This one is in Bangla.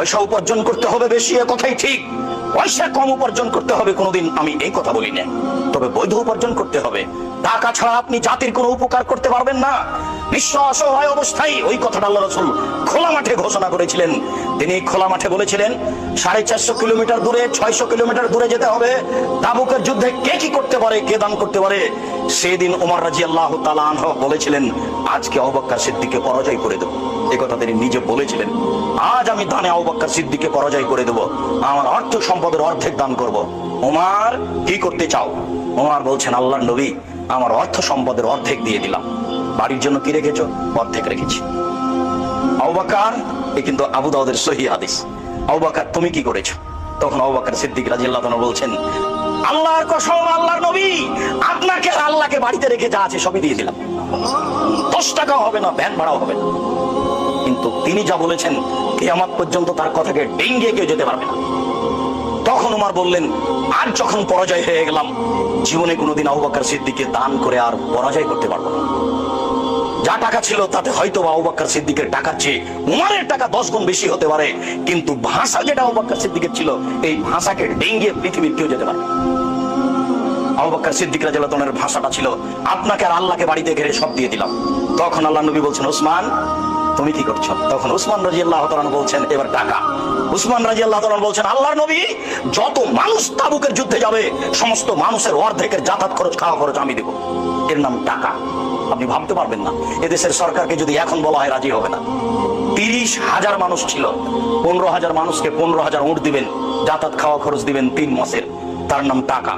পয়সা উপার্জন করতে হবে বেশি, এ কথাই ঠিক। পয়সা কম উপার্জন করতে হবে কোনোদিন আমি এই কথা বলি না, তবে বৈধ উপার্জন করতে হবে। টাকা ছাড়া আপনি জাতির কোনো উপকার করতে পারবেন না। নিঃস্ব অসহায় অবস্থায় ওই কথাটা আল্লাহ রাসূল খোলা মাঠে ঘোষণা করেছিলেন। তিনি খোলা মাঠে বলেছিলেন 450 কিলোমিটার দূরে, 600 কিলোমিটার দূরে যেতে হবে। তাবুকের যুদ্ধে কে কি করতে পারে, কে দান করতে পারে। সেদিন ওমর রাদিয়াল্লাহু তাআলা আনহু বলেছিলেন, আজকে আবু বকর সিদ্দিককে পরাজয় করে দেব। এই কথা তিনি নিজে বলেছিলেন, আজ আমি দানে আবু বকর সিদ্দিককে পরাজয় করে দেব, আমার অর্থ সম্পদের অর্ধেক দান করব। ওমর, কি করতে চাও? ওমর বলছেন, আল্লাহর নবী, আমার অর্থ সম্পদের অর্ধেক দিয়ে দিলাম। বাড়ির জন্য কি রেখেছো? অর্ধেক রেখেছি। আবু বকর, এই কিন্তু আবু দাউদের সহিহ হাদিস। আবু বকর, তুমি কি করেছো? তখন আবু বকর সিদ্দিক রাদিয়াল্লাহু তাআলা বলছেন, আল্লাহর কসম, আল্লাহর নবী, আপনাকে আল্লাহকে বাড়িতে রেখে যা আছে সবই দিয়ে দিলাম। 10 টাকাও হবে না, ভ্যান ভাড়াও হবে না। কিন্তু তিনি যা বলেছেন, কিয়ামত পর্যন্ত তার কথাকে ডিঙ্গিয়ে কেউ যেতে পারবে না। তখন ওমর বললেন, আর যখন পরাজয় হয়ে গেলাম, জীবনে কোনোদিন আবু বকর সিদ্দিককে দান করে আর পরাজয় করতে পারবো না। যা টাকা ছিল তাতে হয়তো আবু বকর সিদ্দিকের টাকার চেয়ে উমরের টাকা 10 গুণ বেশি হতে পারে, কিন্তু ভাষা যেটা আবু বকর সিদ্দিকের ছিল, এই ভাষাকে ডিঙ্গিয়ে পৃথিবীর কেউ যেতে পারবে। আবু বকর সিদ্দিক রাদিয়াল্লাহু তাআলার ভাষাটা ছিল, আপনাকে আর আল্লাহকে বাড়িতে ঘিরে সব দিয়ে দিলাম। তখন আল্লাহর নবী বলছেন, ওসমান, তুমি কি করছো? তখন উসমান রাদিয়াল্লাহু তাআলা বলছেন, এবার টাকা। উসমান রাদিয়াল্লাহু তাআলা বলছেন, আল্লাহর নবী, যত মানুষ তাবুকের যুদ্ধে যাবে সমস্ত মানুষের অর্ধেকের যাতায়াত খরচ, খাওয়া খরচ আমি দেব। এর নাম টাকা। আপনি ভাবতে পারবেন না, এদেশের সরকারকে যদি এখন বলা হয় রাজি হবে না। 30,000 মানুষ ছিল, 15,000 মানুষকে 15,000 উট দিবেন, যাতায়াত খাওয়া খরচ দিবেন 3 মাসের, তার নাম টাকা।